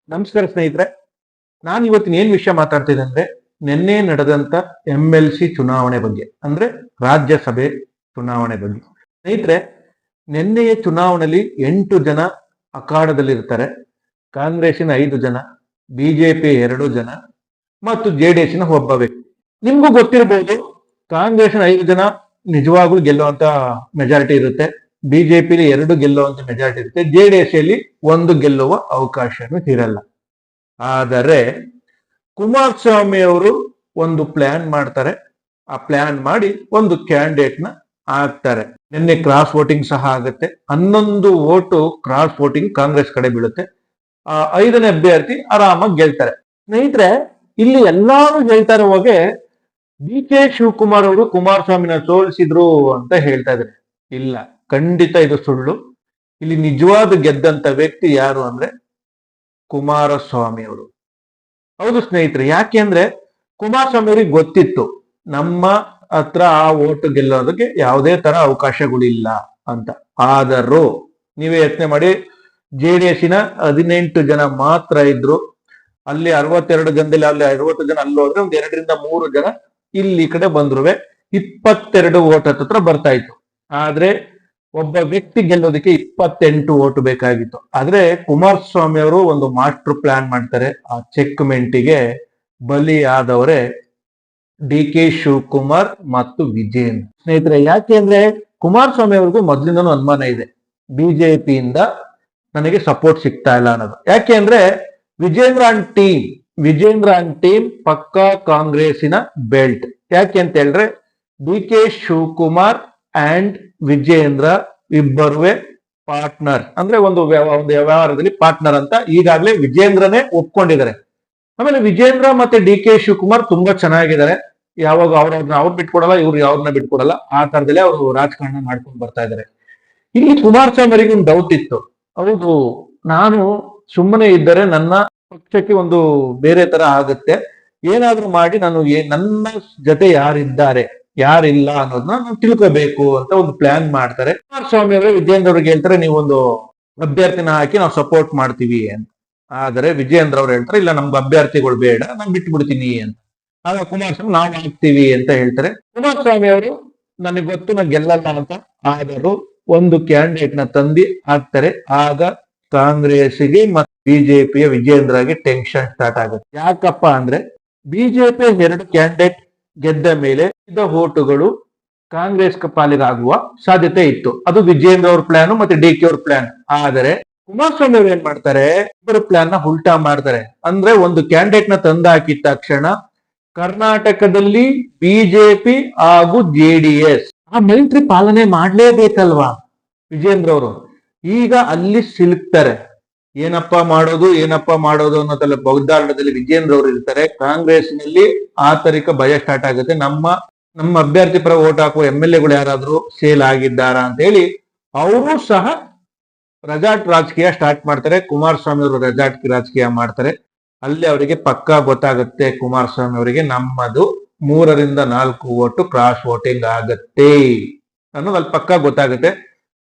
ನಮಸ್ಕಾರ ಸ್ನೇಹಿತರೆ. ನಾನು ಇವತ್ತಿನ ಏನ್ ವಿಷಯ ಮಾತಾಡ್ತಿದ್ದೆ ಅಂದ್ರೆ ನಿನ್ನೆ ನಡೆದಂತ MLC ಚುನಾವಣೆ ಬಗ್ಗೆ, ಅಂದ್ರೆ ರಾಜ್ಯಸಭೆ ಚುನಾವಣೆ ಬಗ್ಗೆ. ಸ್ನೇಹಿತರೆ, ನಿನ್ನೆಯ ಚುನಾವಣೆಯಲ್ಲಿ 8 ಜನ ಅಖಾಡದಲ್ಲಿರ್ತಾರೆ. ಕಾಂಗ್ರೆಸ್ಸಿನ 5 ಜನ, ಬಿಜೆಪಿ 2 ಜನ ಮತ್ತು JDS ಒಬ್ಬ ವ್ಯಕ್ತಿ. ನಿಮ್ಗೂ ಗೊತ್ತಿರಬಹುದು, ಕಾಂಗ್ರೆಸ್ನ 5 ಜನ ನಿಜವಾಗ್ಲೂ ಗೆಲ್ಲುವಂತ ಮೆಜಾರಿಟಿ ಇರುತ್ತೆ, ಬಿಜೆಪಿಲಿ 2 ಗೆಲ್ಲುವಂತ ಮೆಜಾರಿಟಿ ಇರುತ್ತೆ, JDS ಅಲ್ಲಿ 1 ಗೆಲ್ಲುವ ಅವಕಾಶನೂ ಇರಲ್ಲ. ಆದರೆ ಕುಮಾರಸ್ವಾಮಿ ಅವರು ಒಂದು ಪ್ಲಾನ್ ಮಾಡ್ತಾರೆ. ಆ ಪ್ಲಾನ್ ಮಾಡಿ ಒಂದು ಕ್ಯಾಂಡಿಡೇಟ್ ನ ಹಾಕ್ತಾರೆ. ನಿನ್ನೆ ಕ್ರಾಸ್ ವೋಟಿಂಗ್ ಸಹ ಆಗುತ್ತೆ. 11 ವೋಟು ಕ್ರಾಸ್ ವೋಟಿಂಗ್ ಕಾಂಗ್ರೆಸ್ ಕಡೆ ಬೀಳುತ್ತೆ. 5ನೇ ಅಭ್ಯರ್ಥಿ ಆರಾಮಾಗಿ ಗೆಲ್ತಾರೆ. ಸ್ನೇಹಿತರೆ, ಇಲ್ಲಿ ಎಲ್ಲಾರು ಹೇಳ್ತಾರೆ ಹೋಗಿ DK ಶಿವಕುಮಾರ್ ಅವರು ಕುಮಾರಸ್ವಾಮಿನ ಸೋಲಿಸಿದ್ರು ಅಂತ ಹೇಳ್ತಾ ಇದ್ದಾರೆ. ಇಲ್ಲ, ಖಂಡಿತ ಇದು ಸುಳ್ಳು. ಇಲ್ಲಿ ನಿಜವಾದ ಗೆದ್ದಂತ ವ್ಯಕ್ತಿ ಯಾರು ಅಂದ್ರೆ ಕುಮಾರಸ್ವಾಮಿ ಅವರು. ಹೌದು ಸ್ನೇಹಿತರೆ, ಯಾಕೆ ಅಂದ್ರೆ ಕುಮಾರಸ್ವಾಮಿ ಅವರಿಗೆ ಗೊತ್ತಿತ್ತು ನಮ್ಮ ಹತ್ರ ಆ ಓಟು ಗೆಲ್ಲೋದಕ್ಕೆ ಯಾವುದೇ ತರ ಅವಕಾಶಗಳಿಲ್ಲ ಅಂತ. ಆದರೂ ನೀವೇ ಯೋಚನೆ ಮಾಡಿ, JDS 18 ಜನ ಮಾತ್ರ ಇದ್ರು. ಅಲ್ಲಿ 62 ಜನದಲ್ಲಿ ಅಲ್ಲಿ 60 ಜನ ಅಲ್ಲಿ ಹೋದ್ರೆ ಒಂದ್ 2 ರಿಂದ 3 ಜನ ಇಲ್ಲಿ ಈ ಕಡೆ ಬಂದ್ರು 22 ಓಟ್ ಹತ್ರ ಬರ್ತಾ ಇತ್ತು. ಆದ್ರೆ ಒಬ್ಬ ವ್ಯಕ್ತಿ ಗೆಲ್ಲೋದಕ್ಕೆ 28 ಓಟು ಬೇಕಾಗಿತ್ತು. ಆದ್ರೆ ಕುಮಾರಸ್ವಾಮಿ ಅವರು ಒಂದು ಮಾಸ್ಟರ್ ಪ್ಲಾನ್ ಮಾಡ್ತಾರೆ. ಆ ಚೆಕ್ಮೆಂಟಿಗೆ ಬಲಿ ಆದವರೇ DK ಶಿವಕುಮಾರ್ ಮತ್ತು ವಿಜೇಂದ್ರ. ಸ್ನೇಹಿತರೆ, ಯಾಕೆ ಅಂದ್ರೆ ಕುಮಾರಸ್ವಾಮಿ ಅವ್ರಿಗೂ ಮೊದ್ಲಿಂದನೂ ಅನುಮಾನ ಇದೆ, ಬಿಜೆಪಿಯಿಂದ ನನಗೆ ಸಪೋರ್ಟ್ ಸಿಗ್ತಾ ಇಲ್ಲ ಅನ್ನೋದು. ಯಾಕೆ ಅಂದ್ರೆ ವಿಜೇಂದ್ರ ಅಂಡ್ ಟೀಮ್ ಪಕ್ಕಾ ಕಾಂಗ್ರೆಸ್ಸಿನ ಬೆಲ್ಟ್. ಯಾಕೆ ಅಂತ ಹೇಳಿದ್ರೆ DK ಶಿವಕುಮಾರ್ ಅಂಡ್ ವಿಜೇಂದ್ರ ಇಬ್ಬರುವೆ ಪಾರ್ಟ್ನರ್, ಅಂದ್ರೆ ಒಂದು ವ್ಯವಹಾರದಲ್ಲಿ ಪಾರ್ಟ್ನರ್ ಅಂತ ಈಗಾಗಲೇ ವಿಜೇಂದ್ರನೇ ಒಪ್ಕೊಂಡಿದ್ದಾರೆ. ಆಮೇಲೆ ವಿಜೇಂದ್ರ ಮತ್ತೆ DK ಶಿವಕುಮಾರ್ ತುಂಬಾ ಚೆನ್ನಾಗಿದ್ದಾರೆ. ಯಾವಾಗ ಅವ್ರು ಬಿಟ್ಕೊಡಲ್ಲ, ಇವ್ರು ಅವ್ರನ್ನ ಬಿಟ್ಕೊಡಲ್ಲ, ಆ ತರದಲ್ಲೇ ಅವರು ರಾಜಕಾರಣ ಮಾಡ್ಕೊಂಡು ಬರ್ತಾ ಇದ್ದಾರೆ. ಇಲ್ಲಿ ಕುಮಾರಸ್ವಾಮಿ ಅವರಿಗೆ ಒಂದು ಡೌಟ್ ಇತ್ತು. ಹೌದು, ನಾನು ಸುಮ್ಮನೆ ಇದ್ದರೆ ನನ್ನ ಪಕ್ಷಕ್ಕೆ ಒಂದು ಬೇರೆ ತರ ಆಗುತ್ತೆ, ಏನಾದ್ರೂ ಮಾಡಿ ನಾನು ನನ್ನ ಜೊತೆ ಯಾರಿದ್ದಾರೆ ಯಾರಿಲ್ಲ ಅನ್ನೋದನ್ನ ನಾವು ತಿಳ್ಕೋಬೇಕು ಅಂತ ಒಂದು ಪ್ಲಾನ್ ಮಾಡ್ತಾರೆ. ಕುಮಾರಸ್ವಾಮಿ ಅವರೇ ವಿಜೇಂದ್ರ ಅವ್ರಿಗೆ ಹೇಳ್ತಾರೆ, ನೀವೊಂದು ಅಭ್ಯರ್ಥಿನ ಹಾಕಿ ನಾವು ಸಪೋರ್ಟ್ ಮಾಡ್ತೀವಿ ಅಂತ. ಆದರೆ ವಿಜೇಂದ್ರ ಅವ್ರು ಹೇಳ್ತಾರೆ, ಇಲ್ಲ ನಮ್ಗೆ ಅಭ್ಯರ್ಥಿಗಳು ಬೇಡ, ನಾನು ಬಿಟ್ಟು ಬಿಡ್ತೀನಿ ಅಂತ. ಆಗ ಕುಮಾರಸ್ವಾಮಿ ನಾವು ಹಾಕ್ತೀವಿ ಅಂತ ಹೇಳ್ತಾರೆ. ಕುಮಾರಸ್ವಾಮಿ ಅವರು ನನಗೆ ಗೊತ್ತು ನಾ ಗೆಲ್ಲಲ್ಲ ಅಂತ, ಆದರೂ ಒಂದು ಕ್ಯಾಂಡಿಡೇಟ್ ನ ತಂದಿ ಹಾಕ್ತಾರೆ. ಆಗ ಕಾಂಗ್ರೆಸ್ಗೆ ಮತ್ತು ಬಿಜೆಪಿಯ ವಿಜೇಂದ್ರಗೆ ಟೆನ್ಷನ್ ಸ್ಟಾರ್ಟ್ ಆಗುತ್ತೆ. ಯಾಕಪ್ಪ ಅಂದ್ರೆ ಬಿಜೆಪಿ 2 ಕ್ಯಾಂಡಿಡೇಟ್ ಗೆದ್ದ ಮೇಲೆ ಇದ್ದ ಓಟುಗಳು ಕಾಂಗ್ರೆಸ್ ಪಾಲಿಗಾಗುವ ಸಾಧ್ಯತೆ ಇತ್ತು. ಅದು ವಿಜೇಂದ್ರ ಅವ್ರ ಪ್ಲಾನ್ ಮತ್ತೆ DK ಅವ್ರ ಪ್ಲಾನ್. ಆದರೆ ಕುಮಾರಸ್ವಾಮಿ ಅವರು ಏನ್ ಮಾಡ್ತಾರೆ, ಇಬ್ಬರ ಪ್ಲಾನ್ ನ ಉಲ್ಟಾ ಮಾಡ್ತಾರೆ. ಅಂದ್ರೆ ಒಂದು ಕ್ಯಾಂಡಿಡೇಟ್ ನ ತಂದು ಹಾಕಿದ ತಕ್ಷಣ ಕರ್ನಾಟಕದಲ್ಲಿ ಬಿಜೆಪಿ ಹಾಗೂ JDS ಆ ಮೈತ್ರಿ ಪಾಲನೆ ಮಾಡ್ಲೇಬೇಕಲ್ವಾ ವಿಜೇಂದ್ರ ಅವರು. ಈಗ ಅಲ್ಲಿ ಸಿಲುಕ್ತಾರೆ. ಏನಪ್ಪಾ ಮಾಡೋದು ಅನ್ನೋದಲ್ಲ ಬೌದ್ಧಾರಣದಲ್ಲಿ ವಿಜೇಂದ್ರ ಅವರು ಇರ್ತಾರೆ. ಕಾಂಗ್ರೆಸ್ನಲ್ಲಿ ಆತರಿಕ ಭಯ ಸ್ಟಾರ್ಟ್ ಆಗುತ್ತೆ. ನಮ್ಮ ಅಭ್ಯರ್ಥಿ ಪರ ಓಟ್ ಹಾಕುವ MLAಗಳು ಯಾರಾದ್ರೂ ಸೇಲ್ ಆಗಿದ್ದಾರಾ ಅಂತ ಹೇಳಿ ಅವರು ಸಹ ರೆಸಾರ್ಟ್ ರಾಜಕೀಯ ಸ್ಟಾರ್ಟ್ ಮಾಡ್ತಾರೆ. ಕುಮಾರಸ್ವಾಮಿ ಅವರು ರೆಸಾರ್ಟ್ ರಾಜಕೀಯ ಮಾಡ್ತಾರೆ. ಅಲ್ಲಿ ಅವರಿಗೆ ಪಕ್ಕಾ ಗೊತ್ತಾಗುತ್ತೆ, ಕುಮಾರಸ್ವಾಮಿ ಅವರಿಗೆ ನಮ್ಮದು 3 ರಿಂದ 4 ಓಟು ಕ್ರಾಸ್ ವೋಟಿಂಗ್ ಆಗತ್ತೆ ಅನ್ನೋದು ಅಲ್ಲಿ ಪಕ್ಕಾ ಗೊತ್ತಾಗುತ್ತೆ.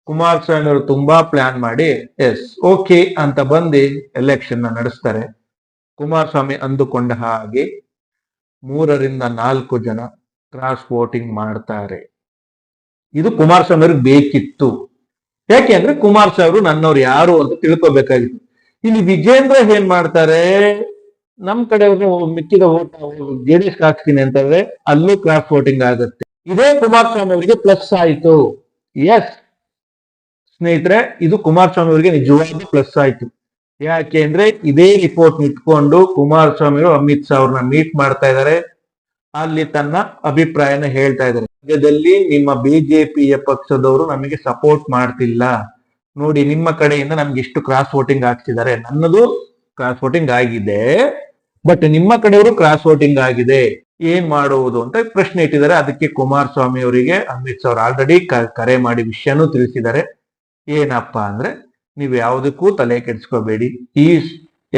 ಕುಮಾರಸ್ವಾಮಿ ಅವರು ತುಂಬಾ ಪ್ಲಾನ್ ಮಾಡಿ ಎಸ್ ಓಕೆ ಅಂತ ಬಂದು ಎಲೆಕ್ಷನ್ ನಡೆಸ್ತಾರೆ. ಕುಮಾರಸ್ವಾಮಿ ಅಂದುಕೊಂಡ ಹಾಗೆ 3 ರಿಂದ 4 ಜನ ಕ್ರಾಸ್ ವೋಟಿಂಗ್ ಮಾಡ್ತಾರೆ. ಇದು ಕುಮಾರಸ್ವಾಮಿ ಅವ್ರಿಗೆ ಬೇಕಿತ್ತು. ಯಾಕೆ ಅಂದ್ರೆ ಕುಮಾರಸ್ವಾಮಿ ಅವರು ನನ್ನವ್ರು ಯಾರು ಅಂತ ತಿಳ್ಕೊಬೇಕಾಗಿತ್ತು. ಇಲ್ಲಿ ವಿಜೇಂದ್ರ ಏನ್ ಮಾಡ್ತಾರೆ, ನಮ್ ಕಡೆ ಮಿಕ್ಕಿದ ಓಟ್ JDS ಹಾಕ್ತೀನಿ ಅಂತಂದ್ರೆ ಅಲ್ಲೂ ಕ್ರಾಸ್ ವೋಟಿಂಗ್ ಆಗುತ್ತೆ. ಇದೇ ಕುಮಾರಸ್ವಾಮಿ ಅವರಿಗೆ ಪ್ಲಸ್ ಆಯ್ತು. ಎಸ್ ಸ್ನೇಹಿತರೆ, ಇದು ಕುಮಾರಸ್ವಾಮಿ ಅವರಿಗೆ ನಿಜವಾದ ಪ್ಲಸ್ ಆಯ್ತು. ಯಾಕೆ ಅಂದ್ರೆ ಇದೇ ರಿಪೋರ್ಟ್ ಇಟ್ಕೊಂಡು ಕುಮಾರಸ್ವಾಮಿ ಅವರು ಅಮಿತ್ ಶಾ ಅವ್ರನ್ನ ಮೀಟ್ ಮಾಡ್ತಾ ಇದ್ದಾರೆ. ಅಲ್ಲಿ ತನ್ನ ಅಭಿಪ್ರಾಯನ ಹೇಳ್ತಾ ಇದ್ದಾರೆ. ರಾಜ್ಯದಲ್ಲಿ ನಿಮ್ಮ ಬಿಜೆಪಿಯ ಪಕ್ಷದವರು ನಮಗೆ ಸಪೋರ್ಟ್ ಮಾಡ್ತಿಲ್ಲ ನೋಡಿ, ನಿಮ್ಮ ಕಡೆಯಿಂದ ನಮ್ಗೆ ಇಷ್ಟು ಕ್ರಾಸ್ ವೋಟಿಂಗ್ ಆಗ್ತಿದ್ದಾರೆ. ನನ್ನದು ಕ್ರಾಸ್ ವೋಟಿಂಗ್ ಆಗಿದೆ, ಬಟ್ ನಿಮ್ಮ ಕಡೆಯವರು ಕ್ರಾಸ್ ವೋಟಿಂಗ್ ಆಗಿದೆ, ಏನ್ ಮಾಡುವುದು ಅಂತ ಪ್ರಶ್ನೆ ಇಟ್ಟಿದ್ದಾರೆ. ಅದಕ್ಕೆ ಕುಮಾರಸ್ವಾಮಿ ಅವರಿಗೆ ಅಮಿತ್ ಶಾ ಅವರು ಆಲ್ರೆಡಿ ಕರೆ ಮಾಡಿ ವಿಷಯನೂ ತಿಳಿಸಿದ್ದಾರೆ. ಏನಪ್ಪಾ ಅಂದ್ರೆ ನೀವು ಯಾವುದಕ್ಕೂ ತಲೆ ಕೆಡಿಸ್ಕೋಬೇಡಿ, ಈ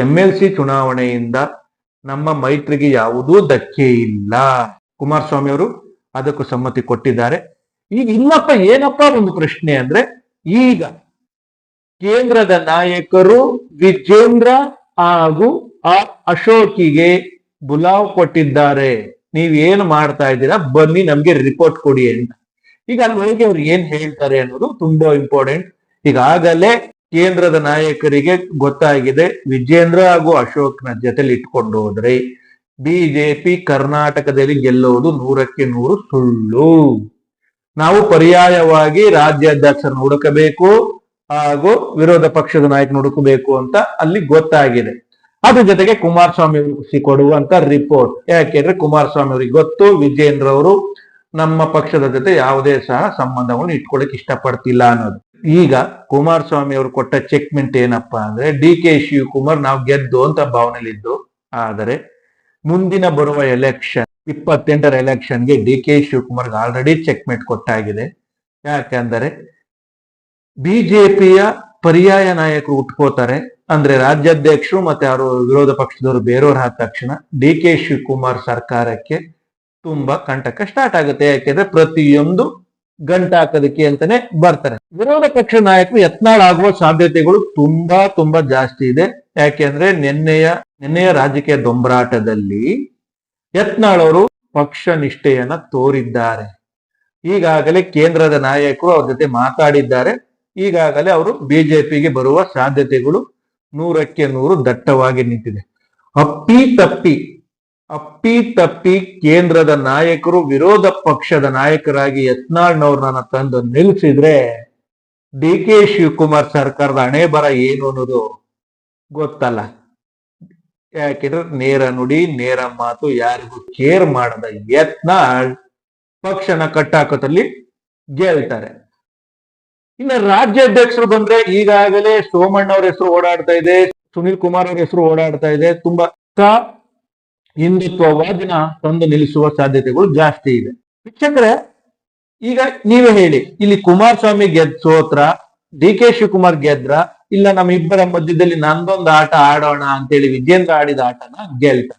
MLC ಚುನಾವಣೆಯಿಂದ ನಮ್ಮ ಮೈತ್ರಿಗೆ ಯಾವುದೂ ಧಕ್ಕೆ ಇಲ್ಲ. ಕುಮಾರಸ್ವಾಮಿ ಅವರು ಅದಕ್ಕೂ ಸಮ್ಮತಿ ಕೊಟ್ಟಿದ್ದಾರೆ. ಈಗ ಇನ್ನಪ್ಪ ಏನಪ್ಪಾ ಒಂದು ಪ್ರಶ್ನೆ ಅಂದ್ರೆ, ಈಗ ಕೇಂದ್ರದ ನಾಯಕರು ವಿಜೇಂದ್ರ ಹಾಗೂ ಆ ಅಶೋಕಿಗೆ ಬುಲಾವ್ ಕೊಟ್ಟಿದ್ದಾರೆ, ನೀವೇನು ಮಾಡ್ತಾ ಇದ್ದೀರಾ ಬನ್ನಿ ನಮ್ಗೆ ರಿಪೋರ್ಟ್ ಕೊಡಿ ಅಂತ. ಈಗ ಅಲ್ಲಿವರೆಗೆ ಅವ್ರು ಏನ್ ಹೇಳ್ತಾರೆ ಅನ್ನೋದು ತುಂಬಾ ಇಂಪಾರ್ಟೆಂಟ್. ಈಗಾಗಲೇ ಕೇಂದ್ರದ ನಾಯಕರಿಗೆ ಗೊತ್ತಾಗಿದೆ, ವಿಜೇಂದ್ರ ಹಾಗೂ ಅಶೋಕ್ನ ಜೊತೆಲಿ ಇಟ್ಕೊಂಡು ಹೋದ್ರೆ ಬಿಜೆಪಿ ಕರ್ನಾಟಕದಲ್ಲಿ ಗೆಲ್ಲುವುದು 100% ಸುಳ್ಳು. ನಾವು ಪರ್ಯಾಯವಾಗಿ ರಾಜ್ಯಾಧ್ಯಕ್ಷರನ್ನು ಹುಡುಕಬೇಕು ಹಾಗೂ ವಿರೋಧ ಪಕ್ಷದ ನಾಯಕನ ಹುಡುಕಬೇಕು ಅಂತ ಅಲ್ಲಿ ಗೊತ್ತಾಗಿದೆ. ಅದ್ರ ಜೊತೆಗೆ ಕುಮಾರಸ್ವಾಮಿ ಅವರು ಕೊಡುವಂತ ರಿಪೋರ್ಟ್, ಯಾಕೆಂದ್ರೆ ಕುಮಾರಸ್ವಾಮಿ ಅವರಿಗೆ ಗೊತ್ತು ವಿಜೇಂದ್ರ ಅವರು ನಮ್ಮ ಪಕ್ಷದ ಜೊತೆ ಯಾವುದೇ ಸಹ ಸಂಬಂಧವನ್ನು ಇಟ್ಕೊಳ್ಳಿಕ್ ಇಷ್ಟಪಡ್ತಿಲ್ಲ ಅನ್ನೋದು. ಈಗ ಕುಮಾರಸ್ವಾಮಿ ಅವರು ಕೊಟ್ಟ ಚೆಕ್ಮೆಂಟ್ ಏನಪ್ಪಾ ಅಂದ್ರೆ DK ಶಿವಕುಮಾರ್ ನಾವು ಗೆದ್ದು ಅಂತ ಭಾವನೆಯಲ್ಲಿದ್ದು, ಆದರೆ ಮುಂದಿನ ಬರುವ ಎಲೆಕ್ಷನ್ 28ರ ಎಲೆಕ್ಷನ್ಗೆ DK ಶಿವಕುಮಾರ್ಗೆ ಆಲ್ರೆಡಿ ಚೆಕ್ಮೆಂಟ್ ಕೊಟ್ಟಾಗಿದೆ. ಯಾಕಂದರೆ ಬಿಜೆಪಿಯ ಪರ್ಯಾಯ ನಾಯಕರು ಉಟ್ಕೋತಾರೆ ಅಂದ್ರೆ ರಾಜ್ಯಾಧ್ಯಕ್ಷರು ಮತ್ತೆ ಅವರು ವಿರೋಧ ಪಕ್ಷದವರು ಬೇರೆಯವ್ರು ಆದ ತಕ್ಷಣ DK ಶಿವಕುಮಾರ್ ಸರ್ಕಾರಕ್ಕೆ ತುಂಬಾ ಕಂಟಕ ಸ್ಟಾರ್ಟ್ ಆಗುತ್ತೆ. ಯಾಕೆಂದ್ರೆ ಪ್ರತಿಯೊಂದು ಗಂಟಾಕೋದಕ್ಕೆ ಅಂತಾನೆ ಬರ್ತಾರೆ. ವಿರೋಧ ಪಕ್ಷ ನಾಯಕರು ಯತ್ನಾಳ್ ಆಗುವ ಸಾಧ್ಯತೆಗಳು ತುಂಬಾ ಜಾಸ್ತಿ ಇದೆ. ಯಾಕೆಂದ್ರೆ ನಿನ್ನೆಯ ರಾಜಕೀಯ ದೊಂಬರಾಟದಲ್ಲಿ ಯತ್ನಾಳ್ ಅವರು ಪಕ್ಷ ನಿಷ್ಠೆಯನ್ನ ತೋರಿದ್ದಾರೆ. ಈಗಾಗಲೇ ಕೇಂದ್ರದ ನಾಯಕರು ಅವ್ರ ಜೊತೆ ಮಾತಾಡಿದ್ದಾರೆ. ಈಗಾಗಲೇ ಅವರು ಬಿಜೆಪಿಗೆ ಬರುವ ಸಾಧ್ಯತೆಗಳು 100% ದಟ್ಟವಾಗಿ ನಿಂತಿದೆ. ಅಪ್ಪಿ ತಪ್ಪಿ ಕೇಂದ್ರದ ನಾಯಕರು ವಿರೋಧ ಪಕ್ಷದ ನಾಯಕರಾಗಿ ಯತ್ನಾಳ್ನವ್ರನ್ನ ತಂದು ನಿಲ್ಲಿಸಿದ್ರೆ DK ಶಿವಕುಮಾರ್ ಸರ್ಕಾರದ ಹಣೆ ಬರ ಏನು ಅನ್ನೋದು ಗೊತ್ತಲ್ಲ. ಯಾಕೆಂದ್ರೆ ನೇರ ನುಡಿ ನೇರ ಮಾತು ಯಾರಿಗೂ ಕೇರ್ ಮಾಡದ ಯತ್ನಾಳ್ ಪಕ್ಷನ ಕಟ್ಟಾಕೋದಲ್ಲಿ ಗೆಲ್ತಾರೆ. ಇನ್ನು ರಾಜ್ಯಾಧ್ಯಕ್ಷರು ಬಂದ್ರೆ ಈಗಾಗಲೇ ಸೋಮಣ್ಣ ಅವ್ರ ಹೆಸರು ಓಡಾಡ್ತಾ ಇದೆ, ಸುನಿಲ್ ಕುಮಾರ್ ಅವ್ರ ಹೆಸರು ಓಡಾಡ್ತಾ ಇದೆ. ತುಂಬಾ ಹಿಂದುತ್ವವಾದಿನ ತಂದು ನಿಲ್ಲಿಸುವ ಸಾಧ್ಯತೆಗಳು ಜಾಸ್ತಿ ಇದೆ. ವೀಕ್ಷಕರೇ, ಈಗ ನೀವೇ ಹೇಳಿ, ಇಲ್ಲಿ ಕುಮಾರಸ್ವಾಮಿ ಸೋತ್ರ, DK ಶಿವಕುಮಾರ್ ಗೆದ್ರ, ಇಲ್ಲ ನಮ್ಮಿಬ್ಬರ ಮಧ್ಯದಲ್ಲಿ ನಂದೊಂದು ಆಟ ಆಡೋಣ ಅಂತೇಳಿ ವಿಜೇಂದ್ರ ಆಡಿದ ಆಟನ ಗೆಲ್ತ.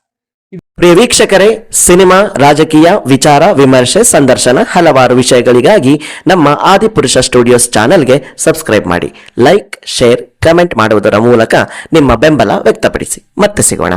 ಪ್ರಿಯ ವೀಕ್ಷಕರೇ, ಸಿನಿಮಾ, ರಾಜಕೀಯ, ವಿಚಾರ, ವಿಮರ್ಶೆ, ಸಂದರ್ಶನ ಹಲವಾರು ವಿಷಯಗಳಿಗಾಗಿ ನಮ್ಮ ಆದಿಪುರುಷ ಸ್ಟುಡಿಯೋಸ್ ಚಾನೆಲ್ಗೆ ಸಬ್ಸ್ಕ್ರೈಬ್ ಮಾಡಿ. ಲೈಕ್, ಶೇರ್, ಕಮೆಂಟ್ ಮಾಡುವುದರ ಮೂಲಕ ನಿಮ್ಮ ಬೆಂಬಲ ವ್ಯಕ್ತಪಡಿಸಿ. ಮತ್ತೆ ಸಿಗೋಣ.